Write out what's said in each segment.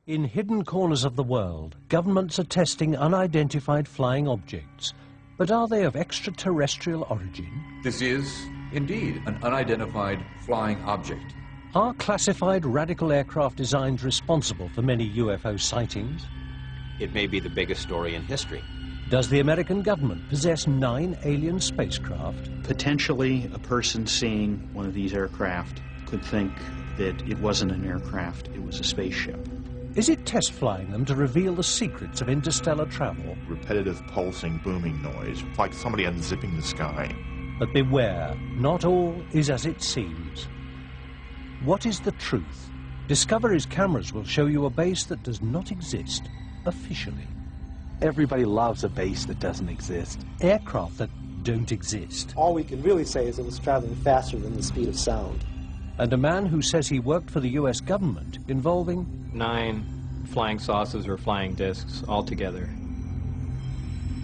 In hidden corners of the world, governments are testing unidentified flying objects. But are they of extraterrestrial origin? This is, indeed, an unidentified flying object. Are classified radical aircraft designs responsible for many UFO sightings? It may be the biggest story in history. Does the American government possess 9 alien spacecraft? Potentially, a person seeing one of these aircraft could think that it wasn't an aircraft, it was a spaceship. Is it test flying them to reveal the secrets of interstellar travel? Repetitive pulsing, booming noise, like somebody unzipping the sky. But beware, not all is as it seems. What is the truth? Discovery's cameras will show you a base that does not exist officially. Everybody loves a base that doesn't exist. Aircraft that don't exist. All we can really say is it was traveling faster than the speed of sound. And a man who says he worked for the US government involving 9 flying saucers or flying discs altogether.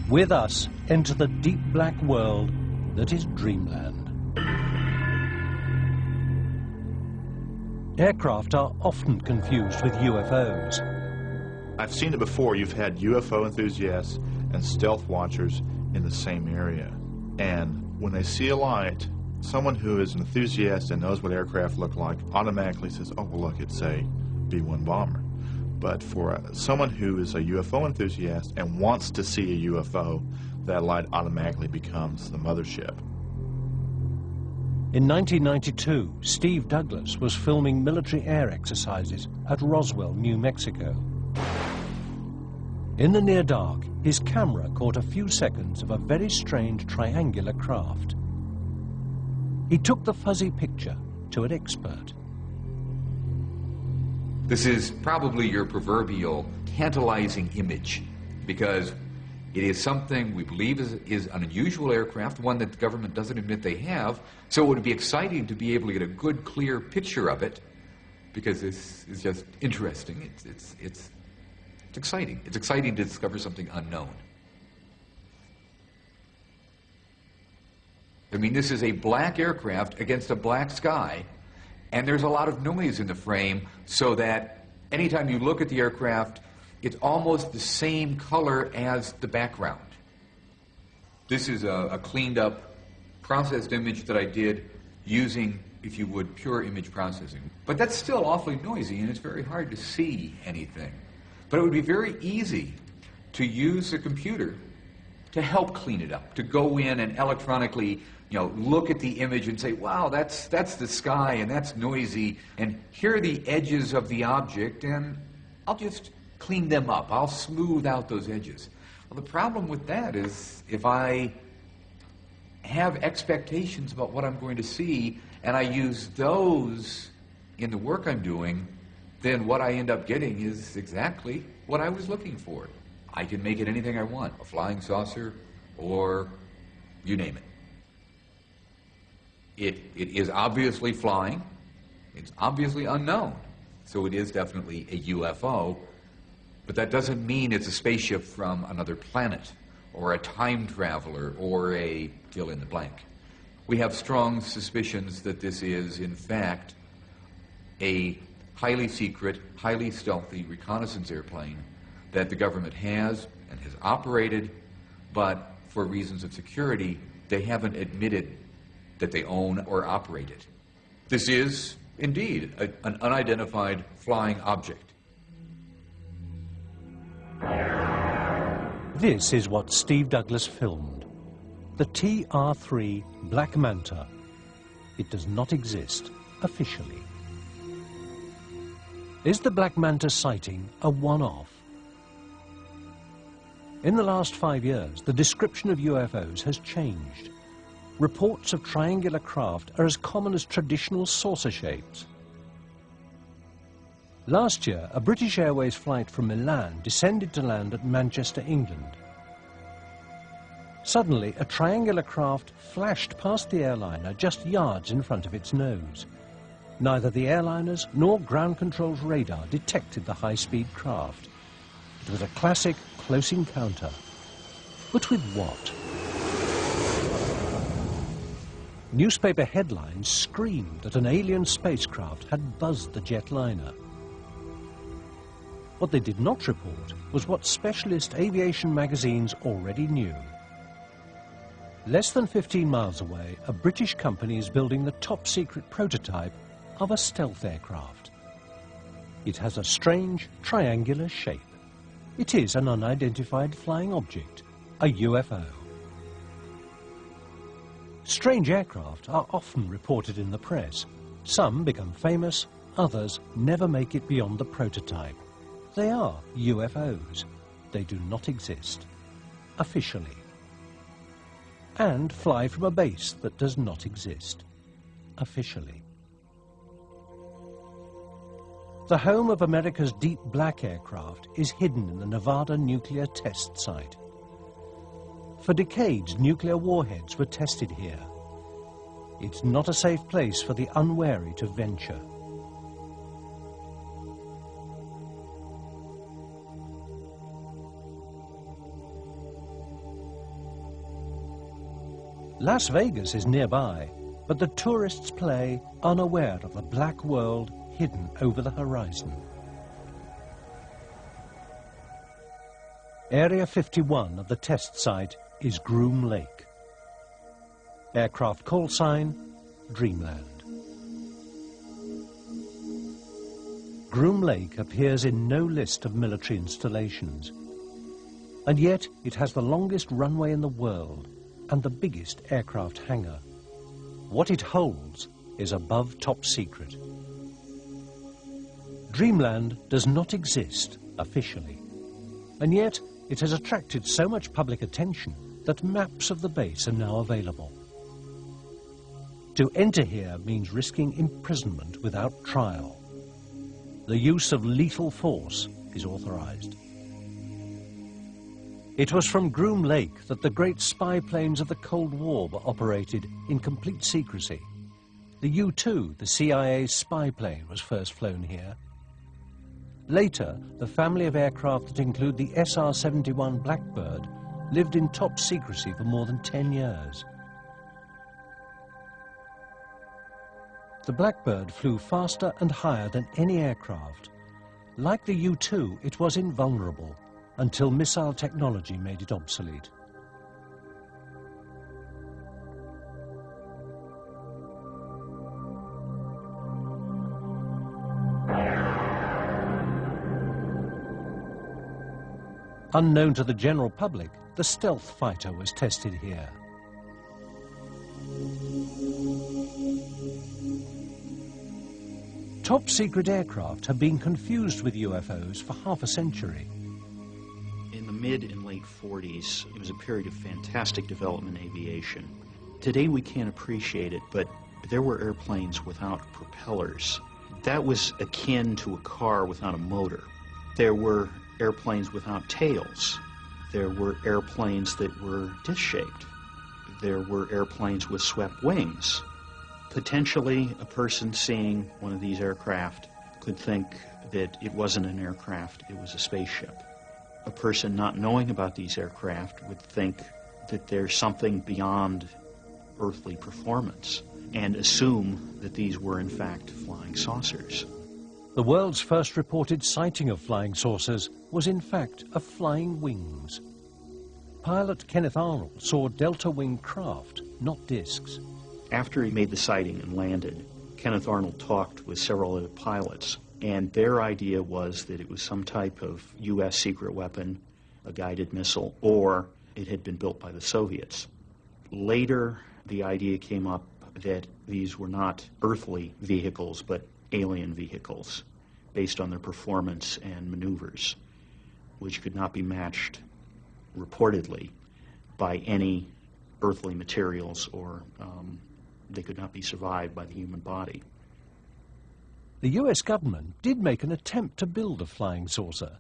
With us, enter the deep black world that is Dreamland. Aircraft are often confused with UFOs. I've seen it before. You've had UFO enthusiasts and stealth watchers in the same area. And when they see a light, someone who is an enthusiast and knows what aircraft look like automatically says, oh, well, look, it's a B-1 bomber. But for someone who is a UFO enthusiast and wants to see a UFO, that light automatically becomes the mothership. In 1992, Steve Douglas was filming military air exercises at Roswell, New Mexico. In the near dark, his camera caught a few seconds of a very strange triangular craft. He took the fuzzy picture to an expert. This is probably your proverbial tantalizing image, because it is something we believe is an unusual aircraft, one that the government doesn't admit they have, so it would be exciting to be able to get a good, clear picture of it, because this is just interesting. It's exciting. It's exciting to discover something unknown. I mean, this is a black aircraft against a black sky, and there's a lot of noise in the frame, so that anytime you look at the aircraft, it's almost the same color as the background. This is a cleaned up, processed image that I did using, if you would, pure image processing. But that's still awfully noisy, and it's very hard to see anything. But it would be very easy to use the computer to help clean it up, to go in and electronically, look at the image and say, wow, that's the sky, and that's noisy, and here are the edges of the object, and I'll just clean them up. I'll smooth out those edges. Well, the problem with that is if I have expectations about what I'm going to see, and I use those in the work I'm doing, then what I end up getting is exactly what I was looking for. I can make it anything I want, a flying saucer, or you name it. It is obviously flying. It's obviously unknown. So it is definitely a UFO, but that doesn't mean it's a spaceship from another planet, or a time traveler, or a fill in the blank. We have strong suspicions that this is, in fact, a highly secret, highly stealthy reconnaissance airplane that the government has and has operated, but for reasons of security, they haven't admitted that they own or operate it. This is, indeed, an unidentified flying object. This is what Steve Douglas filmed. The TR-3 Black Manta. It does not exist officially. Is the Black Manta sighting a one-off? In the last 5 years, the description of UFOs has changed. Reports of triangular craft are as common as traditional saucer shapes. Last year, a British Airways flight from Milan descended to land at Manchester, England. Suddenly, a triangular craft flashed past the airliner just yards in front of its nose. Neither the airliners nor ground control's radar detected the high-speed craft. It was a classic close encounter. But with what? Newspaper headlines screamed that an alien spacecraft had buzzed the jetliner. What they did not report was what specialist aviation magazines already knew. Less than 15 miles away, a British company is building the top-secret prototype of a stealth aircraft. It has a strange, triangular shape. It is an unidentified flying object, a UFO. Strange aircraft are often reported in the press. Some become famous, others never make it beyond the prototype. They are UFOs. They do not exist, officially, and fly from a base that does not exist, officially. The home of America's deep black aircraft is hidden in the Nevada nuclear test site. For decades, nuclear warheads were tested here. It's not a safe place for the unwary to venture. Las Vegas is nearby, but the tourists play unaware of the black world hidden over the horizon. Area 51 of the test site is Groom Lake. Aircraft call sign, Dreamland. Groom Lake appears in no list of military installations, and yet it has the longest runway in the world and the biggest aircraft hangar. What it holds is above top secret. Dreamland does not exist officially, and yet it has attracted so much public attention that maps of the base are now available. To enter here means risking imprisonment without trial. The use of lethal force is authorized. It was from Groom Lake that the great spy planes of the Cold War were operated in complete secrecy. The U-2, the CIA's spy plane, was first flown here. Later, the family of aircraft that include the SR-71 Blackbird lived in top secrecy for more than 10 years. The Blackbird flew faster and higher than any aircraft. Like the U-2, it was invulnerable until missile technology made it obsolete. Unknown to the general public, the stealth fighter was tested here. Top-secret aircraft have been confused with UFOs for half a century. In the mid and late 40s, it was a period of fantastic development in aviation. Today we can't appreciate it, but there were airplanes without propellers. That was akin to a car without a motor. There were airplanes without tails. There were airplanes that were disc-shaped. There were airplanes with swept wings. Potentially, a person seeing one of these aircraft could think that it wasn't an aircraft, it was a spaceship. A person not knowing about these aircraft would think that there's something beyond earthly performance and assume that these were in fact flying saucers. The world's first reported sighting of flying saucers was in fact of flying wings. Pilot Kenneth Arnold saw delta-winged craft, not discs. After he made the sighting and landed, Kenneth Arnold talked with several other pilots, and their idea was that it was some type of U.S. secret weapon, a guided missile, or it had been built by the Soviets. Later, the idea came up that these were not earthly vehicles, but alien vehicles, based on their performance and maneuvers, which could not be matched, reportedly, by any earthly materials, or they could not be survived by the human body. The US government did make an attempt to build a flying saucer.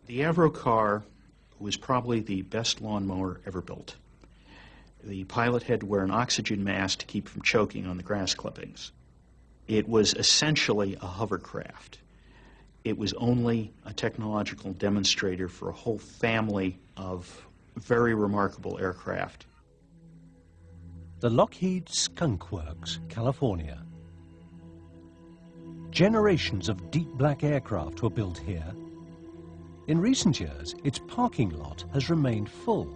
The Avro car was probably the best lawnmower ever built. The pilot had to wear an oxygen mask to keep from choking on the grass clippings. It was essentially a hovercraft. It was only a technological demonstrator for a whole family of very remarkable aircraft. The Lockheed Skunk Works, California. Generations of deep black aircraft were built here In recent years, its parking lot has remained full.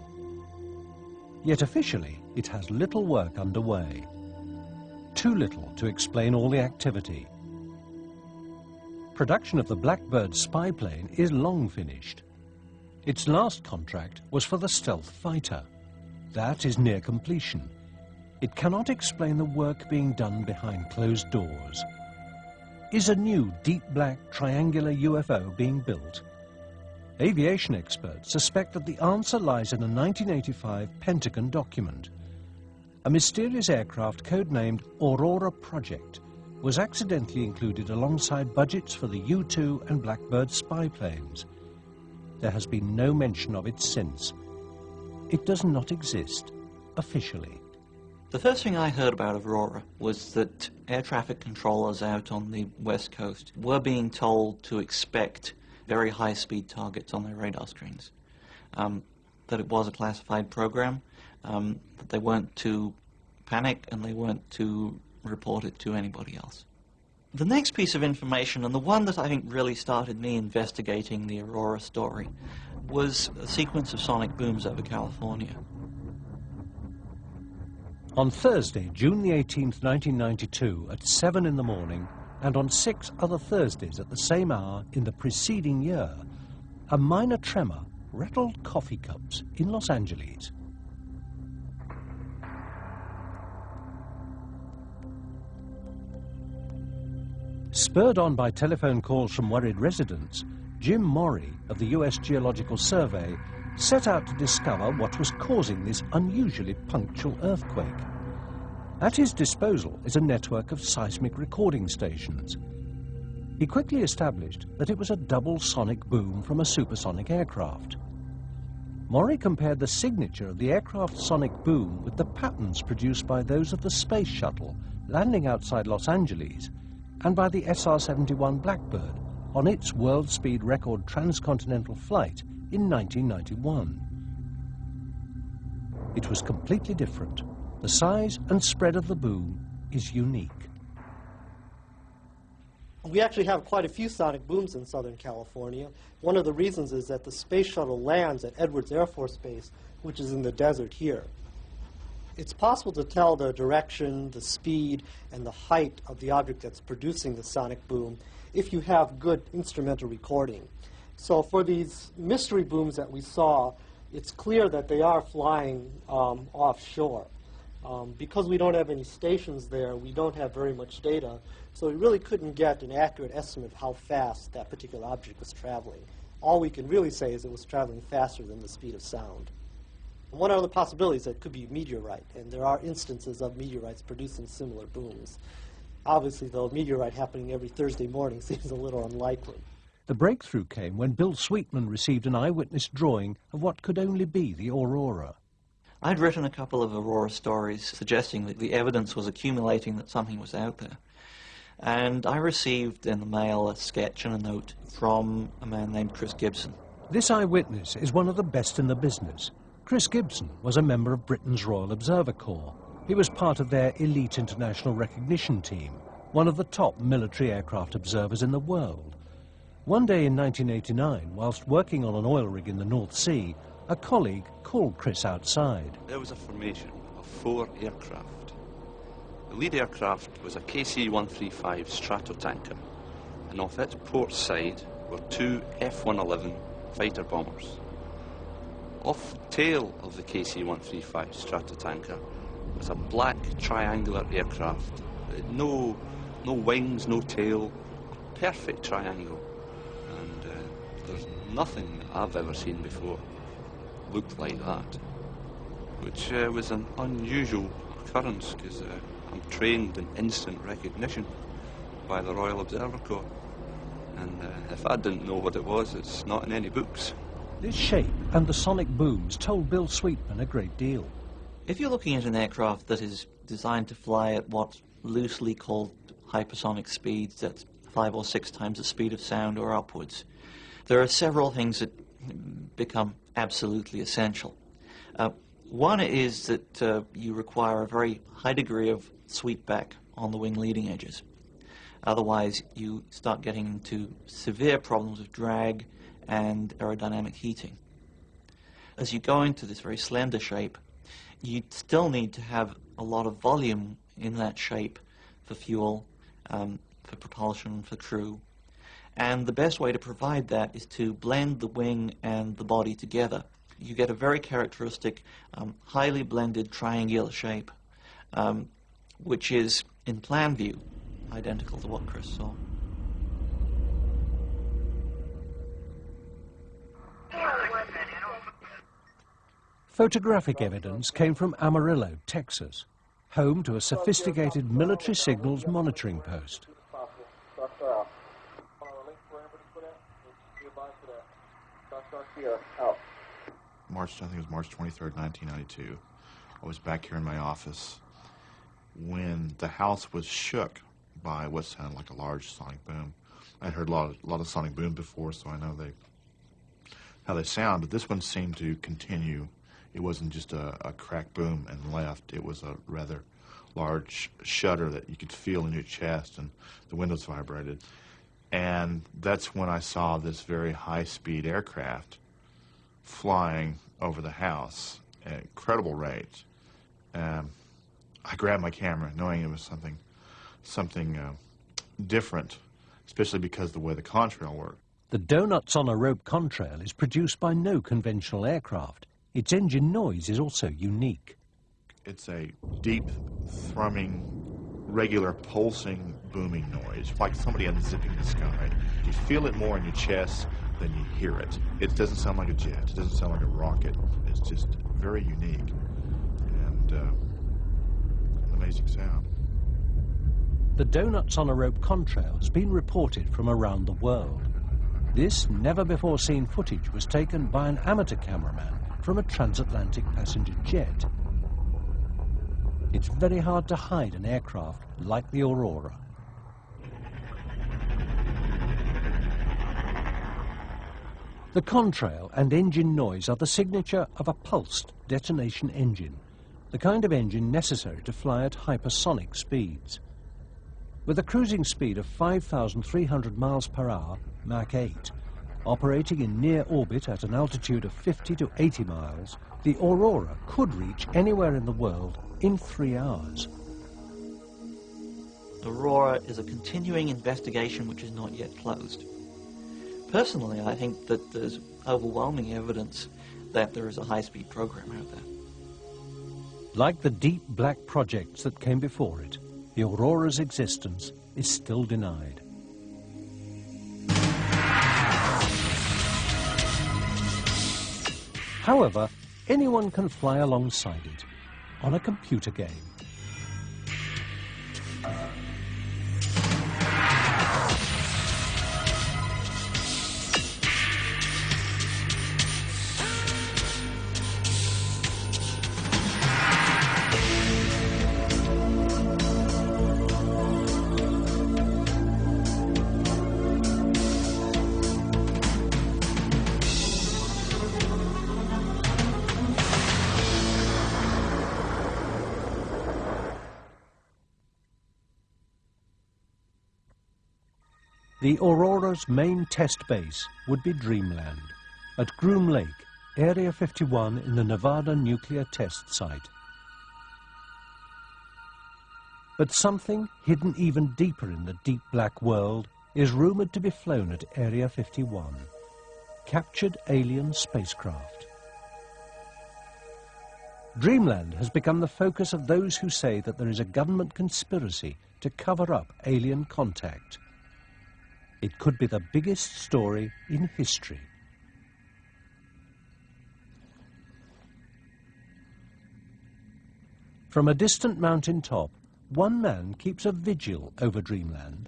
Yet officially, it has little work underway. Too little to explain all the activity. Production of the Blackbird spy plane is long finished. Its last contract was for the stealth fighter. That is near completion. It cannot explain the work being done behind closed doors. Is a new deep black triangular UFO being built? Aviation experts suspect that the answer lies in a 1985 Pentagon document. A mysterious aircraft codenamed Aurora Project was accidentally included alongside budgets for the U-2 and Blackbird spy planes. There has been no mention of it since. It does not exist officially. The first thing I heard about Aurora was that air traffic controllers out on the west coast were being told to expect very high-speed targets on their radar screens, that it was a classified program, that they weren't to panic and they weren't to report it to anybody else. The next piece of information, and the one that I think really started me investigating the Aurora story, was a sequence of sonic booms over California. On Thursday, June the 18th, 1992, at 7 in the morning, and on 6 other Thursdays at the same hour in the preceding year, a minor tremor rattled coffee cups in Los Angeles. Spurred on by telephone calls from worried residents, Jim Morey of the US Geological Survey set out to discover what was causing this unusually punctual earthquake. At his disposal is a network of seismic recording stations. He quickly established that it was a double sonic boom from a supersonic aircraft. Morey compared the signature of the aircraft's sonic boom with the patterns produced by those of the space shuttle landing outside Los Angeles and by the SR-71 Blackbird on its world speed record transcontinental flight in 1991. It was completely different. The size and spread of the boom is unique. We actually have quite a few sonic booms in Southern California. One of the reasons is that the space shuttle lands at Edwards Air Force Base, which is in the desert here. It's possible to tell the direction, the speed, and the height of the object that's producing the sonic boom if you have good instrumental recording. So for these mystery booms that we saw, it's clear that they are flying offshore. Because we don't have any stations there, we don't have very much data, so we really couldn't get an accurate estimate of how fast that particular object was traveling. All we can really say is it was traveling faster than the speed of sound. One of the possibilities is that it could be a meteorite, and there are instances of meteorites producing similar booms. Obviously, though, a meteorite happening every Thursday morning seems a little unlikely. The breakthrough came when Bill Sweetman received an eyewitness drawing of what could only be the Aurora. I'd written a couple of Aurora stories suggesting that the evidence was accumulating that something was out there. And I received in the mail a sketch and a note from a man named Chris Gibson. This eyewitness is one of the best in the business. Chris Gibson was a member of Britain's Royal Observer Corps. He was part of their elite international recognition team, one of the top military aircraft observers in the world. One day in 1989, whilst working on an oil rig in the North Sea, a colleague called Chris outside. There was a formation of 4 aircraft. The lead aircraft was a KC-135 Stratotanker, and off its port side were 2 F-111 fighter bombers. Off the tail of the KC-135 Stratotanker was a black triangular aircraft. No wings, no tail, a perfect triangle. And there's nothing that I've ever seen before looked like that, which was an unusual occurrence because I'm trained in instant recognition by the Royal Observer Corps, and if I didn't know what it was, it's not in any books. This shape and the sonic booms told Bill Sweetman a great deal. If you're looking at an aircraft that is designed to fly at what's loosely called hypersonic speeds, that's 5 or 6 times the speed of sound or upwards, there are several things that become absolutely essential. One is that you require a very high degree of sweep back on the wing leading edges. Otherwise, you start getting into severe problems of drag and aerodynamic heating. As you go into this very slender shape, you still need to have a lot of volume in that shape for fuel, for propulsion, for crew. And the best way to provide that is to blend the wing and the body together. You get a very characteristic, highly blended triangular shape, which is, in plan view, identical to what Chris saw. Photographic evidence came from Amarillo, Texas, home to a sophisticated military signals monitoring post. I think it was March 23rd, 1992. I was back here in my office when the house was shook by what sounded like a large sonic boom. I'd heard a lot of sonic booms before, so I know how they sound, but this one seemed to continue. It wasn't just a crack boom and left. It was a rather large shudder that you could feel in your chest, and the windows vibrated. And that's when I saw this very high-speed aircraft flying over the house at incredible rates. I grabbed my camera, knowing it was something different, especially because of the way the contrail worked. The Donuts on a Rope contrail is produced by no conventional aircraft. Its engine noise is also unique. It's a deep, thrumming, regular, pulsing, booming noise, like somebody unzipping the sky. You feel it more in your chest than you hear it. It doesn't sound like a jet. It doesn't sound like a rocket. It's just very unique and an amazing sound. The Donuts on a Rope contrail has been reported from around the world. This never-before-seen footage was taken by an amateur cameraman from a transatlantic passenger jet. It's very hard to hide an aircraft like the Aurora. The contrail and engine noise are the signature of a pulsed detonation engine, the kind of engine necessary to fly at hypersonic speeds. With a cruising speed of 5,300 miles per hour, Mach 8, operating in near orbit at an altitude of 50 to 80 miles, the Aurora could reach anywhere in the world in 3 hours. Aurora is a continuing investigation which is not yet closed. Personally, I think that there's overwhelming evidence that there is a high-speed program out there. Like the deep black projects that came before it, the Aurora's existence is still denied. However, anyone can fly alongside it on a computer game. The Aurora's main test base would be Dreamland, at Groom Lake, Area 51 in the Nevada nuclear test site. But something hidden even deeper in the deep black world is rumored to be flown at Area 51. Captured alien spacecraft. Dreamland has become the focus of those who say that there is a government conspiracy to cover up alien contact. It could be the biggest story in history. From a distant mountain top, one man keeps a vigil over Dreamland.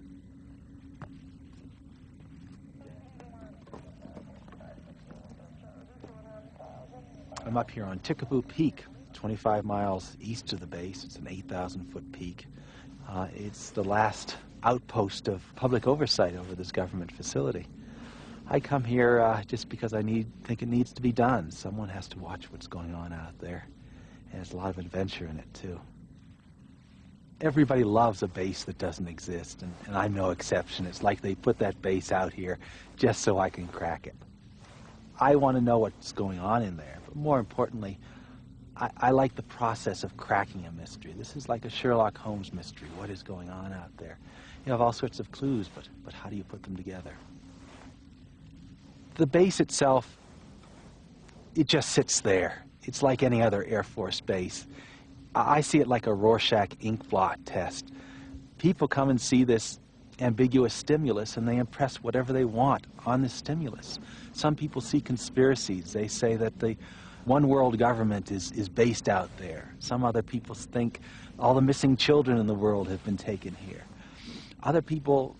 I'm up here on Tickaboo Peak, 25 miles east of the base. It's an 8,000-foot peak. It's the last outpost of public oversight over this government facility. I come here just because I think it needs to be done. Someone has to watch what's going on out there. And there's a lot of adventure in it, too. Everybody loves a base that doesn't exist, and I'm no exception. It's like they put that base out here just so I can crack it. I want to know what's going on in there, but more importantly, I like the process of cracking a mystery. This is like a Sherlock Holmes mystery. What is going on out there? You have all sorts of clues, but how do you put them together? The base itself, it just sits there. It's like any other Air Force base. I see it like a Rorschach ink blot test. People come and see this ambiguous stimulus and they impress whatever they want on this stimulus. Some people see conspiracies. They say that the one world government is based out there. Some other people think all the missing children in the world have been taken here. Other people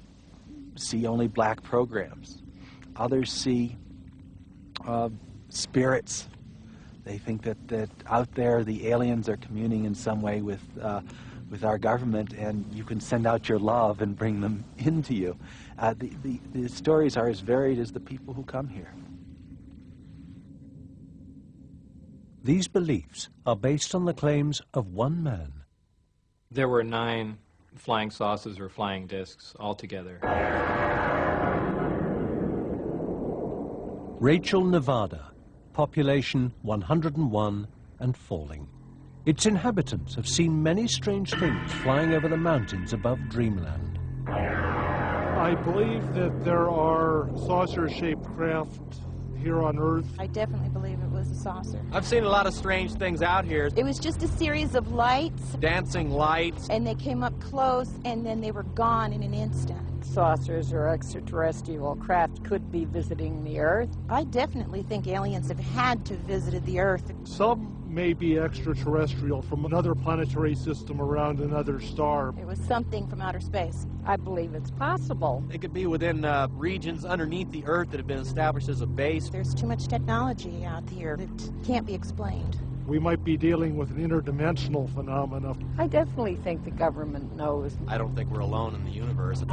see only black programs. Others see spirits. They think that out there the aliens are communing in some way with our government, and you can send out your love and bring them into you. The stories are as varied as the people who come here. These beliefs are based on the claims of one man. There were 9 flying saucers or flying discs altogether. Rachel, Nevada, population 101 and falling. Its inhabitants have seen many strange things flying over the mountains above Dreamland. I believe that there are saucer-shaped craft here on Earth. I definitely believe it was a saucer. I've seen a lot of strange things out here. It was just a series of lights. Dancing lights. And they came up close, and then they were gone in an instant. Saucers or extraterrestrial craft could be visiting the Earth. I definitely think aliens have had to have visited the Earth. Some may be extraterrestrial from another planetary system around another star. It was something from outer space. I believe it's possible. It could be within regions underneath the Earth that have been established as a base. There's too much technology out here that can't be explained. We might be dealing with an interdimensional phenomena. I definitely think the government knows. I don't think we're alone in the universe.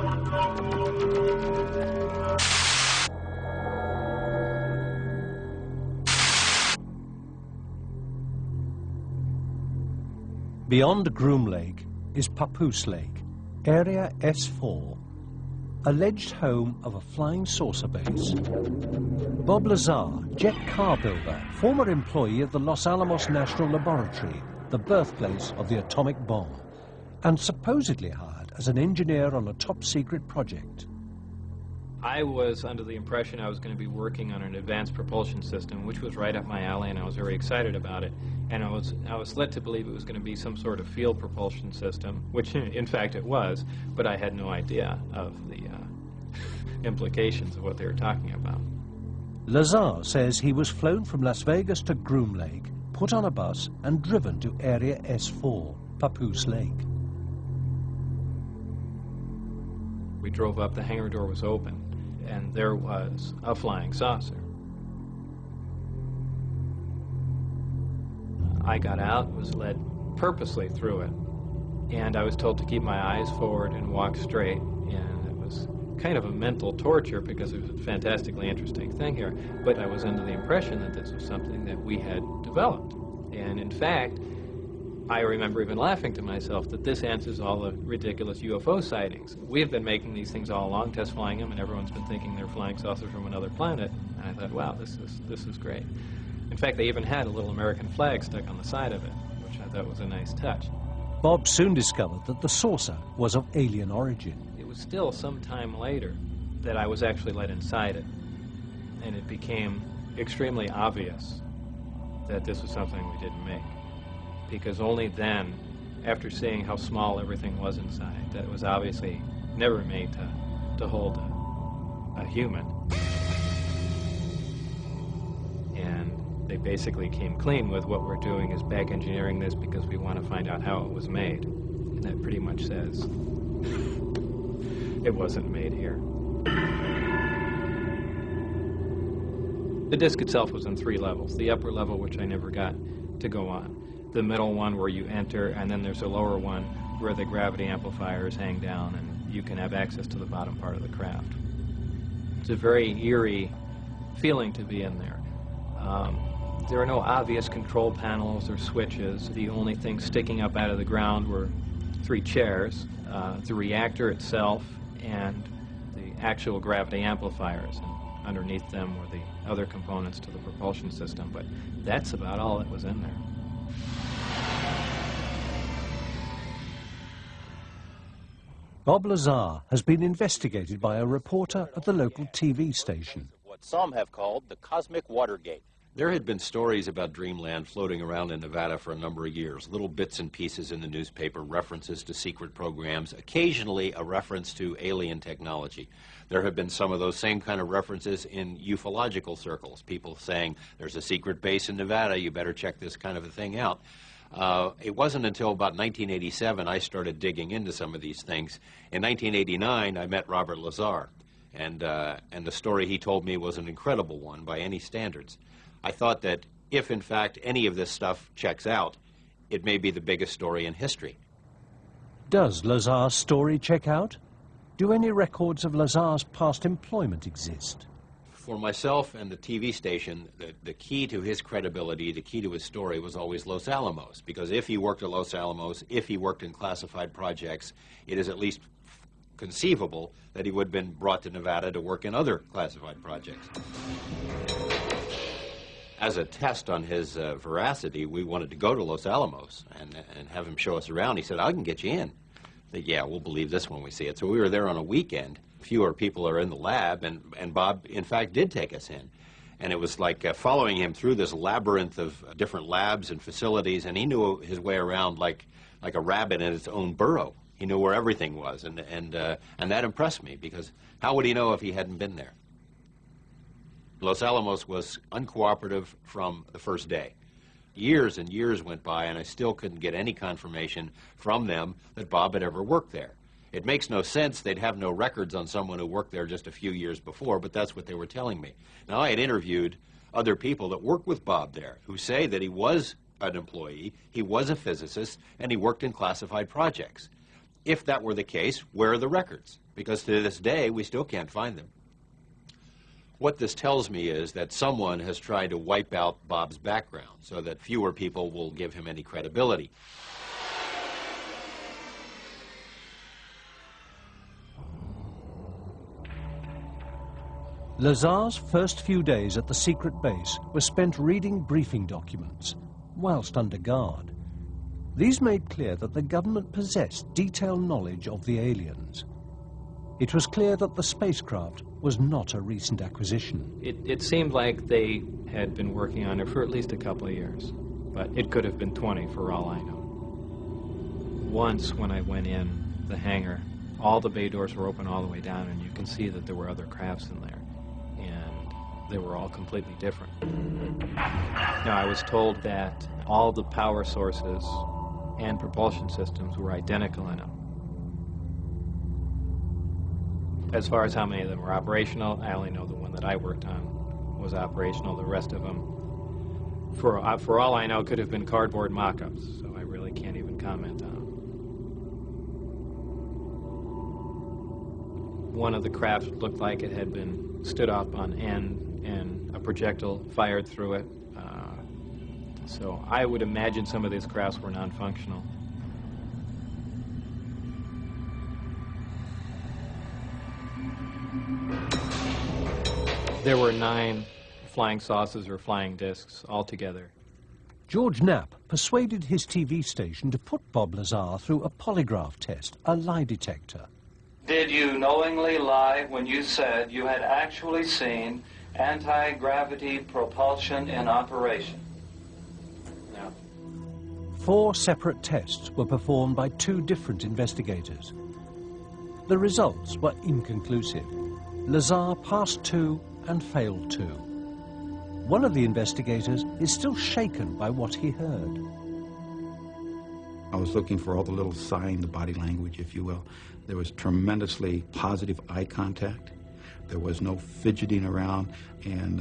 Beyond Groom Lake is Papoose Lake, Area S4, alleged home of a flying saucer base. Bob Lazar, jet car builder, former employee of the Los Alamos National Laboratory, the birthplace of the atomic bomb, and supposedly hired as an engineer on a top-secret project. I was under the impression I was going to be working on an advanced propulsion system, which was right up my alley, and I was very excited about it. And I was led to believe it was going to be some sort of field propulsion system, which in fact it was, but I had no idea of the implications of what they were talking about. Lazar says he was flown from Las Vegas to Groom Lake, put on a bus and driven to Area S4, Papoose Lake. We drove up, the hangar door was open, and there was a flying saucer. I got out, was led purposely through it, and I was told to keep my eyes forward and walk straight, and it was kind of a mental torture because it was a fantastically interesting thing here, but I was under the impression that this was something that we had developed. And in fact, I remember even laughing to myself that this answers all the ridiculous UFO sightings. We have been making these things all along, test flying them, and everyone's been thinking they're flying saucers from another planet. And I thought, wow, this is great. In fact, they even had a little American flag stuck on the side of it, which I thought was a nice touch. Bob soon discovered that the saucer was of alien origin. It was still some time later that I was actually let inside it, and it became extremely obvious that this was something we didn't make. Because only then, after seeing how small everything was inside, that it was obviously never made to hold a human. And they basically came clean with what we're doing is back engineering this because we want to find out how it was made. And that pretty much says it wasn't made here. The disc itself was in 3 levels. The upper level, which I never got to go on. The middle one where you enter, and then there's a lower one where the gravity amplifiers hang down and you can have access to the bottom part of the craft. It's a very eerie feeling to be in there. There are no obvious control panels or switches. The only thing sticking up out of the ground were 3 chairs, the reactor itself, and the actual gravity amplifiers. And underneath them were the other components to the propulsion system, but that's about all that was in there. Bob Lazar has been investigated by a reporter at the local TV station. What some have called the Cosmic Watergate. There had been stories about Dreamland floating around in Nevada for a number of years, little bits and pieces in the newspaper, references to secret programs, occasionally a reference to alien technology. There have been some of those same kind of references in ufological circles, people saying there's a secret base in Nevada, you better check this kind of a thing out. It wasn't until about 1987 I started digging into some of these things. In 1989, I met Robert Lazar, and the story he told me was an incredible one by any standards. I thought that if, in fact, any of this stuff checks out, it may be the biggest story in history. Does Lazar's story check out? Do any records of Lazar's past employment exist? For myself and the TV station, the key to his credibility, the key to his story was always Los Alamos, because if he worked at Los Alamos, if he worked in classified projects, it is at least conceivable that he would have been brought to Nevada to work in other classified projects. As a test on his veracity, we wanted to go to Los Alamos and have him show us around. He said, I can get you in. I said, yeah, we'll believe this when we see it. So we were there on a weekend. Fewer people are in the lab, and Bob, in fact, did take us in. And it was like following him through this labyrinth of different labs and facilities, and he knew his way around like a rabbit in its own burrow. He knew where everything was, and that impressed me, because how would he know if he hadn't been there? Los Alamos was uncooperative from the first day. Years and years went by, and I still couldn't get any confirmation from them that Bob had ever worked there. It makes no sense. They'd have no records on someone who worked there just a few years before, but that's what they were telling me. Now, I had interviewed other people that worked with Bob there who say that he was an employee, he was a physicist, and he worked in classified projects. If that were the case, where are the records? Because to this day, we still can't find them. What this tells me is that someone has tried to wipe out Bob's background so that fewer people will give him any credibility. Lazar's first few days at the secret base were spent reading briefing documents, whilst under guard. These made clear that the government possessed detailed knowledge of the aliens. It was clear that the spacecraft was not a recent acquisition. It seemed like they had been working on it for at least a couple of years, but it could have been 20 for all I know. Once, when I went in the hangar, all the bay doors were open all the way down, and you can see that there were other crafts in there, and they were all completely different. Now, I was told that all the power sources and propulsion systems were identical in them. As far as how many of them were operational, I only know the one that I worked on was operational. The rest of them, for all I know, could have been cardboard mock-ups, so I really can't even comment on them. One of the crafts looked like it had been stood up on end and a projectile fired through it. So I would imagine some of these crafts were non-functional. There were 9 flying saucers or flying discs altogether. George Knapp persuaded his TV station to put Bob Lazar through a polygraph test, a lie detector. Did you knowingly lie when you said you had actually seen anti-gravity propulsion in operation? No. 4 separate tests were performed by 2 different investigators. The results were inconclusive. Lazar passed 2 and failed 2. One of the investigators is still shaken by what he heard. I was looking for all the little sign, the body language, if you will. There was tremendously positive eye contact. There was no fidgeting around, and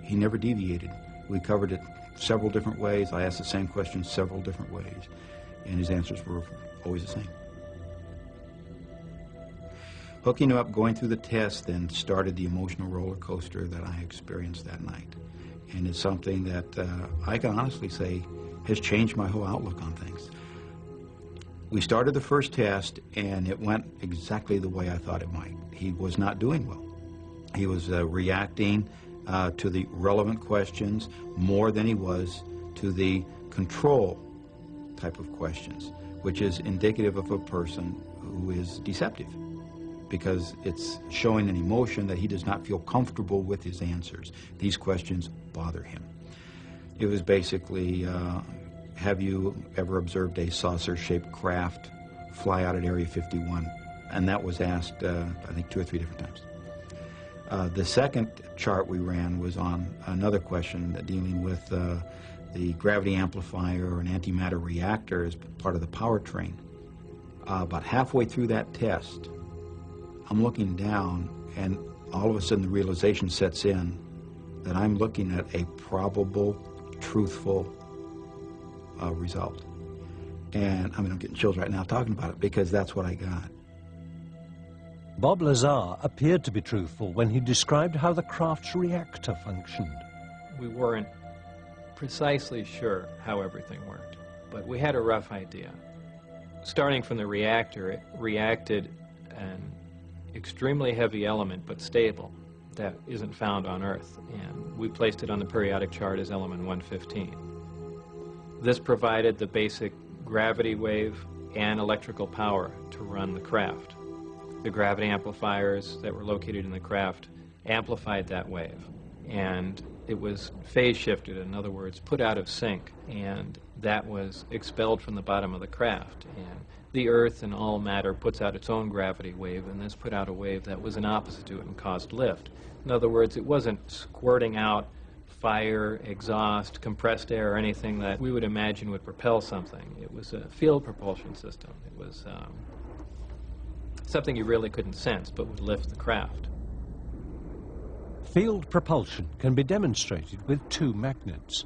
he never deviated. We covered it several different ways. I asked the same question several different ways, and his answers were always the same. Hooking up, going through the test, then started the emotional roller coaster that I experienced that night. And it's something that I can honestly say has changed my whole outlook on things. We started the first test, and it went exactly the way I thought it might. He was not doing well. He was reacting to the relevant questions more than he was to the control type of questions, which is indicative of a person who is deceptive, because it's showing an emotion that he does not feel comfortable with his answers. These questions bother him. It was basically, have you ever observed a saucer-shaped craft fly out at Area 51? And that was asked, I think, 2 or 3 different times. The second chart we ran was on another question dealing with the gravity amplifier or an antimatter reactor as part of the powertrain. About halfway through that test, I'm looking down, and all of a sudden the realization sets in that I'm looking at a probable, truthful result. And I mean, I'm getting chills right now talking about it, because that's what I got. Bob Lazar appeared to be truthful when he described how the craft's reactor functioned. We weren't precisely sure how everything worked, but we had a rough idea. Starting from the reactor, it reacted an extremely heavy element, but stable, that isn't found on Earth, and we placed it on the periodic chart as element 115. This provided the basic gravity wave and electrical power to run the craft. The gravity amplifiers that were located in the craft amplified that wave, and it was phase shifted, in other words, put out of sync, and that was expelled from the bottom of the craft. And the Earth and all matter puts out its own gravity wave, and this put out a wave that was an opposite to it and caused lift. In other words, it wasn't squirting out fire, exhaust, compressed air, or anything that we would imagine would propel something. It was a field propulsion system. It was something you really couldn't sense, but would lift the craft. Field propulsion can be demonstrated with 2 magnets.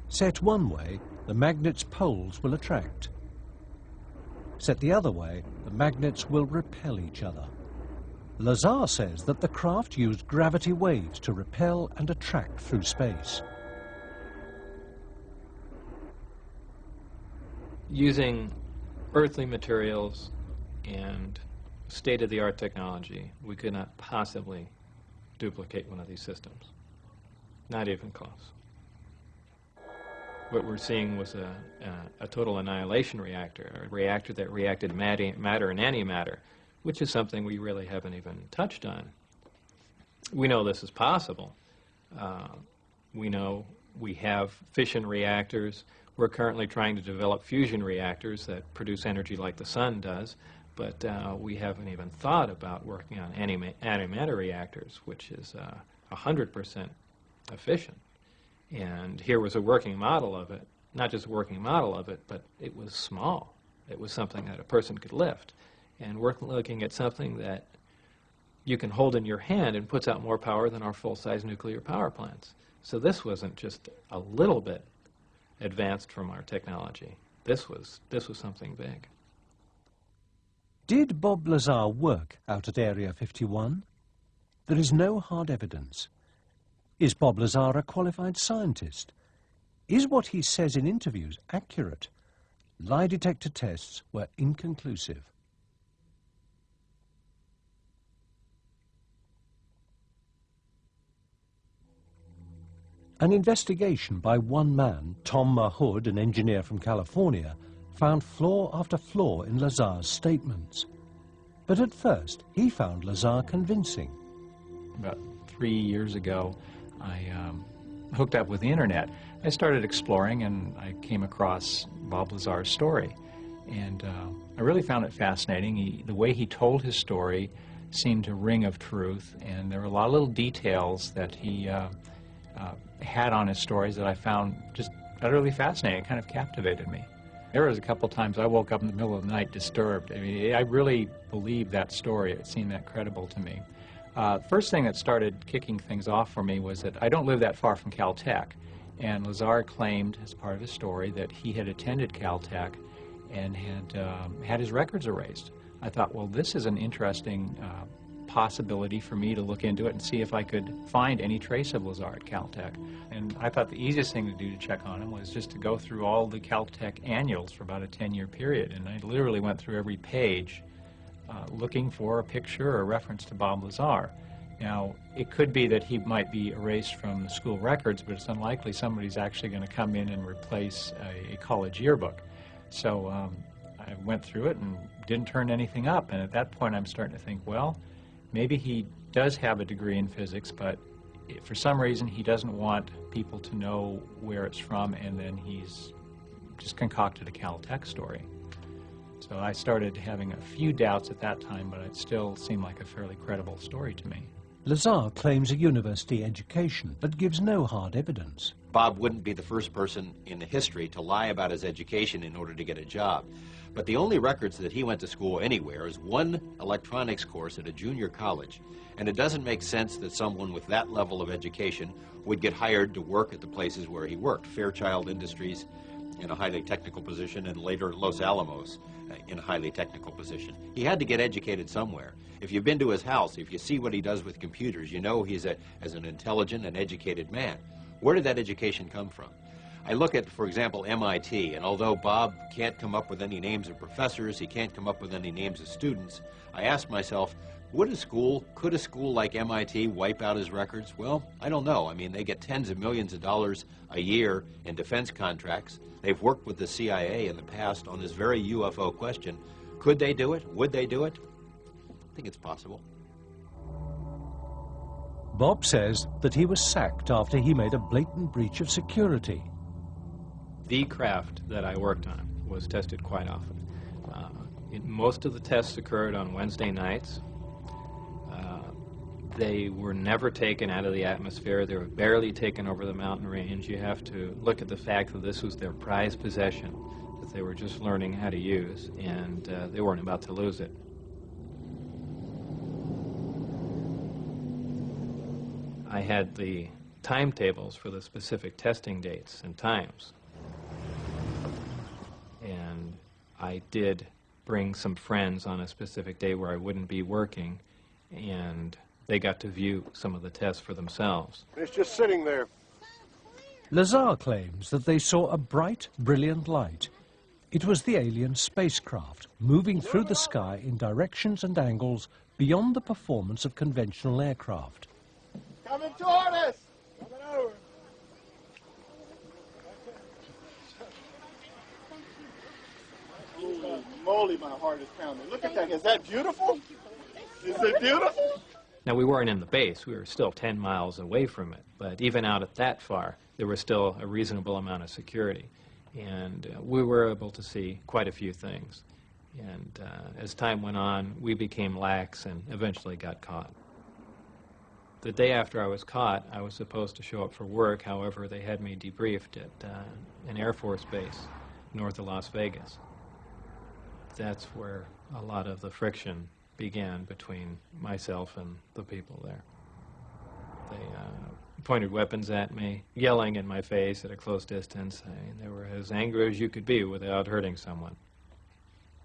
Set one way, the magnet's poles will attract. Set the other way, the magnets will repel each other. Lazar says that the craft used gravity waves to repel and attract through space. Using earthly materials and state-of-the-art technology, we could not possibly duplicate one of these systems. Not even close. What we're seeing was a total annihilation reactor, a reactor that reacted matter and antimatter, which is something we really haven't even touched on. We know this is possible. We know we have fission reactors. We're currently trying to develop fusion reactors that produce energy like the sun does, but we haven't even thought about working on antimatter reactors, which is 100% efficient. And here was a working model of it, not just a working model of it, but it was small. It was something that a person could lift. And we're looking at something that you can hold in your hand and puts out more power than our full-size nuclear power plants. So this wasn't just a little bit advanced from our technology. This was something big. Did Bob Lazar work out at Area 51? There is no hard evidence. Is Bob Lazar a qualified scientist? Is what he says in interviews accurate? Lie detector tests were inconclusive. An investigation by one man, Tom Mahood, an engineer from California, found flaw after flaw in Lazar's statements. But at first, he found Lazar convincing. About 3 years ago, I hooked up with the internet. I started exploring, and I came across Bob Lazar's story. And I really found it fascinating. The way he told his story seemed to ring of truth, and there were a lot of little details that he had on his stories that I found just utterly fascinating. It kind of captivated me. There was a couple times I woke up in the middle of the night disturbed. I mean, I really believed that story. It seemed that credible to me. First thing that started kicking things off for me was that I don't live that far from Caltech, and Lazar claimed as part of his story that he had attended Caltech and had his records erased. I thought, well, this is an interesting possibility for me to look into it and see if I could find any trace of Lazar at Caltech. And I thought the easiest thing to do to check on him was just to go through all the Caltech annuals for about a 10-year period. And I literally went through every page looking for a picture or a reference to Bob Lazar. Now, it could be that he might be erased from the school records, but it's unlikely somebody's actually going to come in and replace a college yearbook. So I went through it and didn't turn anything up, and at that point I'm starting to think, well, maybe he does have a degree in physics, but for some reason he doesn't want people to know where it's from, and then he's just concocted a Caltech story. So I started having a few doubts at that time, but it still seemed like a fairly credible story to me. Lazar claims a university education, but gives no hard evidence. Bob wouldn't be the first person in the history to lie about his education in order to get a job. But the only records that he went to school anywhere is one electronics course at a junior college. And it doesn't make sense that someone with that level of education would get hired to work at the places where he worked. Fairchild Industries in a highly technical position, and later Los Alamos in a highly technical position. He had to get educated somewhere. If you've been to his house, if you see what he does with computers, you know he's as an intelligent and educated man. Where did that education come from? I look at, for example, MIT, and although Bob can't come up with any names of professors, he can't come up with any names of students, I ask myself, could a school like MIT wipe out his records? Well, I don't know. I mean, they get tens of millions of dollars a year in defense contracts. They've worked with the CIA in the past on this very UFO question. Could they do it? Would they do it? I think it's possible. Bob says that he was sacked after he made a blatant breach of security. The craft that I worked on was tested quite often. Most of the tests occurred on Wednesday nights. They were never taken out of the atmosphere. They were barely taken over the mountain range. You have to look at the fact that this was their prized possession, that they were just learning how to use, and they weren't about to lose it. I had the timetables for the specific testing dates and times. And I did bring some friends on a specific day where I wouldn't be working, and they got to view some of the tests for themselves. It's just sitting there. Lazar claims that they saw a bright, brilliant light. It was the alien spacecraft moving through the sky in directions and angles beyond the performance of conventional aircraft. Coming toward us! Coming over. Holy moly, my heart is pounding. Look at that. Is that beautiful? Is it beautiful? Now, we weren't in the base. We were still 10 miles away from it. But even out at that far, there was still a reasonable amount of security. And we were able to see quite a few things. And as time went on, we became lax and eventually got caught. The day after I was caught, I was supposed to show up for work. However, they had me debriefed at an Air Force base north of Las Vegas. That's where a lot of the friction began between myself and the people there. They pointed weapons at me, yelling in my face at a close distance. They were as angry as you could be without hurting someone.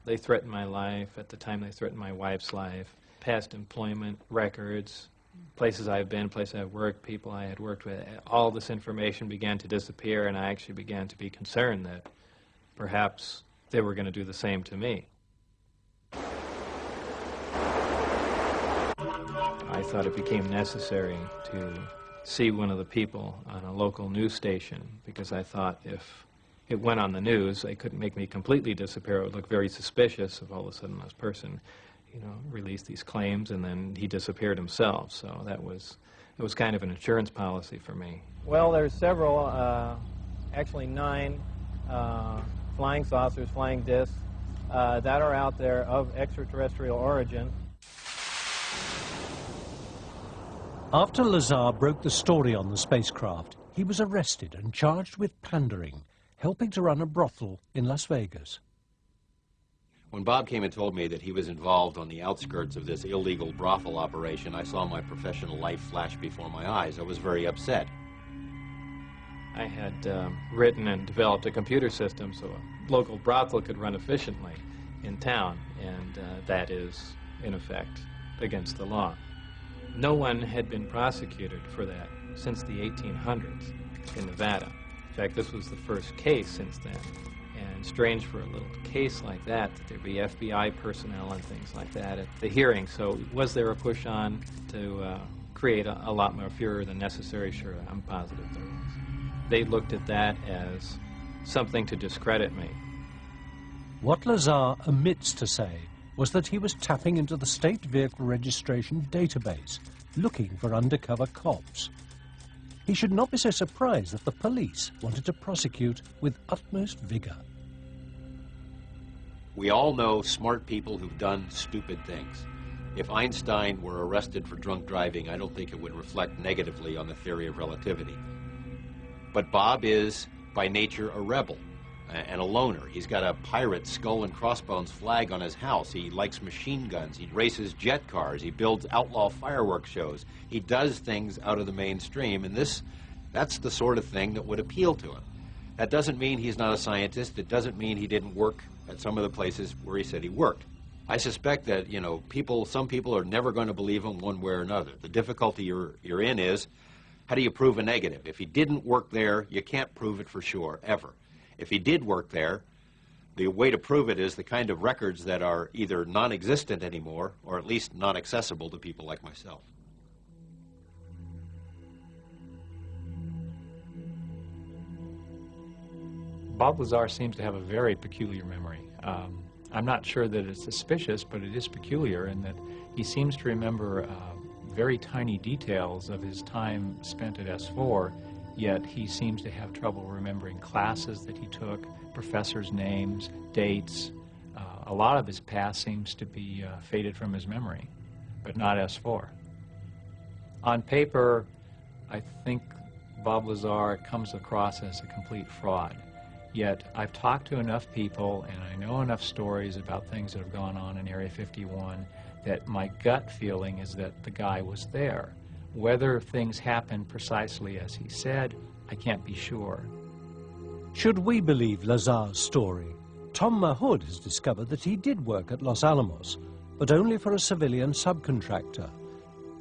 They threatened my life. At the time, they threatened my wife's life, past employment records, places I've been, places I've worked, people I had worked with. All this information began to disappear, and I actually began to be concerned that perhaps they were going to do the same to me. I thought it became necessary to see one of the people on a local news station, because I thought if it went on the news, they couldn't make me completely disappear. It would look very suspicious if all of a sudden this person, released these claims and then he disappeared himself. So it was kind of an insurance policy for me. Well, there's several, actually 9 flying saucers, flying discs that are out there of extraterrestrial origin. After Lazar broke the story on the spacecraft, he was arrested and charged with pandering, helping to run a brothel in Las Vegas. When Bob came and told me that he was involved on the outskirts of this illegal brothel operation, I saw my professional life flash before my eyes. I was very upset. I had written and developed a computer system so a local brothel could run efficiently in town, and that is, in effect, against the law. No one had been prosecuted for that since the 1800s in Nevada. In fact, this was the first case since then. And strange for a little case like that there'd be FBI personnel and things like that at the hearing. So was there a push on to create a lot more furor than necessary. Sure, I'm positive there was. They looked at that as something to discredit me. What Lazar omits to say was that he was tapping into the state vehicle registration database, looking for undercover cops. He should not be so surprised that the police wanted to prosecute with utmost vigor. We all know smart people who've done stupid things. If Einstein were arrested for drunk driving, I don't think it would reflect negatively on the theory of relativity. But Bob is, by nature, a rebel and a loner. He's got a pirate skull and crossbones flag on his house. He likes machine guns. He races jet cars. He builds outlaw fireworks shows. He does things out of the mainstream, and that's the sort of thing that would appeal to him. That doesn't mean he's not a scientist. It doesn't mean he didn't work at some of the places where he said he worked. I suspect that, you know, some people are never going to believe him one way or another. The difficulty you're in is, how do you prove a negative? If he didn't work there, you can't prove it for sure, ever. If he did work there, the way to prove it is the kind of records that are either non-existent anymore, or at least not accessible to people like myself. Bob Lazar seems to have a very peculiar memory. I'm not sure that it's suspicious, but it is peculiar in that he seems to remember very tiny details of his time spent at S4, yet he seems to have trouble remembering classes that he took, professors' names, dates. A lot of his past seems to be faded from his memory, but not S4. On paper, I think Bob Lazar comes across as a complete fraud. Yet I've talked to enough people and I know enough stories about things that have gone on in Area 51 that my gut feeling is that the guy was there. Whether things happened precisely as he said, I can't be sure. Should we believe Lazar's story, Tom Mahood has discovered that he did work at Los Alamos, but only for a civilian subcontractor.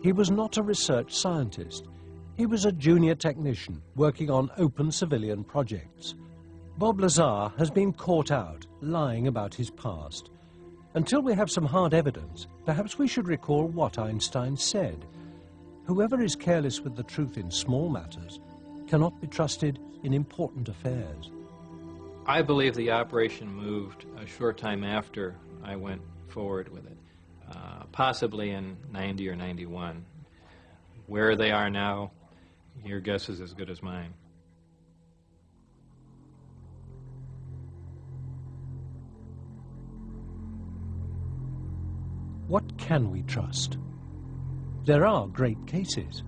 He was not a research scientist. He was a junior technician working on open civilian projects. Bob Lazar has been caught out, lying about his past. Until we have some hard evidence, perhaps we should recall what Einstein said. Whoever is careless with the truth in small matters cannot be trusted in important affairs. I believe the operation moved a short time after I went forward with it, possibly in 90 or 91. Where they are now, your guess is as good as mine. What can we trust? There are great cases.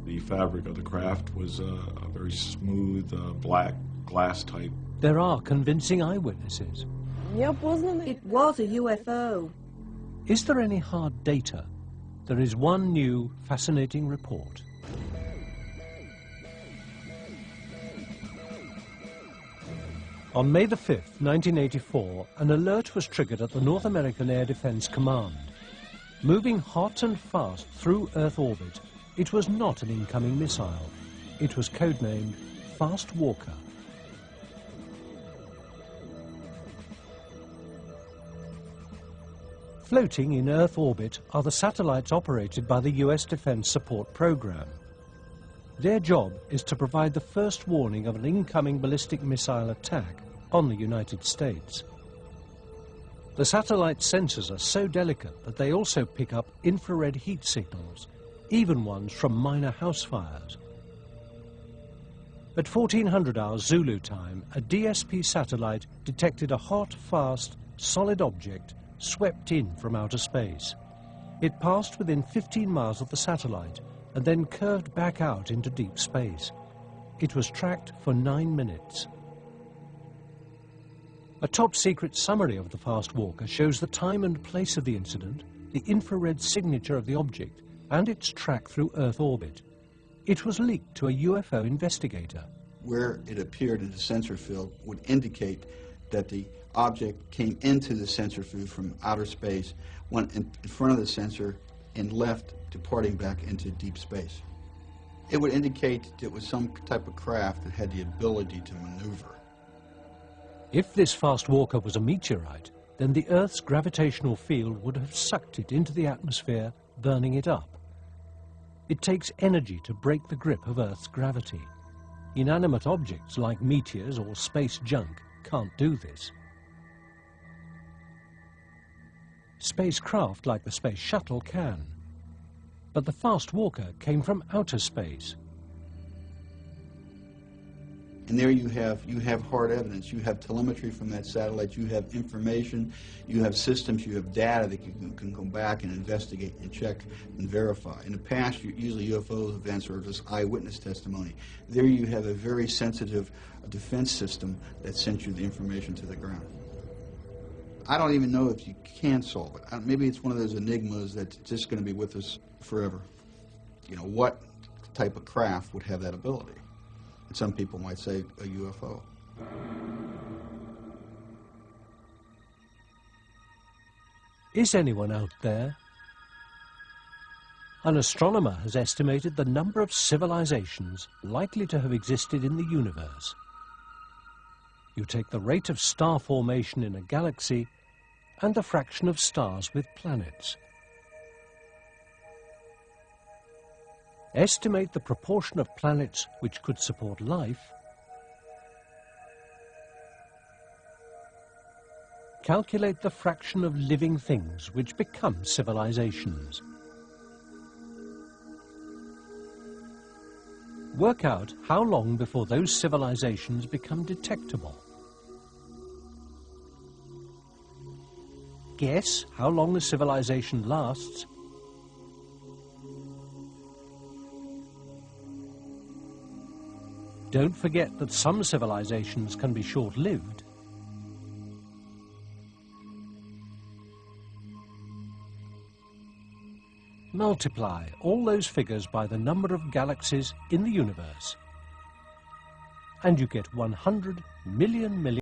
The fabric of the craft was a very smooth, black glass type. There are convincing eyewitnesses. Yep, wasn't it? It was a UFO. Is there any hard data? There is one new, fascinating report. On May the 5th, 1984, an alert was triggered at the North American Air Defense Command. Moving hot and fast through Earth orbit, it was not an incoming missile. It was codenamed Fast Walker. Floating in Earth orbit are the satellites operated by the US Defense Support Program. Their job is to provide the first warning of an incoming ballistic missile attack on the United States. The satellite sensors are so delicate that they also pick up infrared heat signals, even ones from minor house fires. At 1400 hours Zulu time, a DSP satellite detected a hot, fast, solid object swept in from outer space. It passed within 15 miles of the satellite and then curved back out into deep space. It was tracked for 9 minutes. A top-secret summary of the Fast Walker shows the time and place of the incident, the infrared signature of the object, and its track through Earth orbit. It was leaked to a UFO investigator. Where it appeared in the sensor field would indicate that the object came into the sensor field from outer space, went in front of the sensor, and left, departing back into deep space. It would indicate that it was some type of craft that had the ability to maneuver. If this Fast Walker was a meteorite, then the Earth's gravitational field would have sucked it into the atmosphere, burning it up. It takes energy to break the grip of Earth's gravity. Inanimate objects like meteors or space junk can't do this. Spacecraft like the Space Shuttle can. But the fast walker came from outer space. And there you have hard evidence. You have telemetry from that satellite. You have information. You have systems. You have data that you can go back and investigate and check and verify. In the past, usually UFO events are just eyewitness testimony. There you have a very sensitive defense system that sent you the information to the ground. I don't even know if you can solve it. Maybe it's one of those enigmas that's just going to be with us forever. You know, what type of craft would have that ability? Some people might say a UFO. Is anyone out there? An astronomer has estimated the number of civilizations likely to have existed in the universe. You take the rate of star formation in a galaxy and the fraction of stars with planets. Estimate the proportion of planets which could support life. Calculate the fraction of living things which become civilizations. Work out how long before those civilizations become detectable. Guess how long a civilization lasts. Don't forget that some civilizations can be short-lived. Multiply all those figures by the number of galaxies in the universe, and you get 100 million.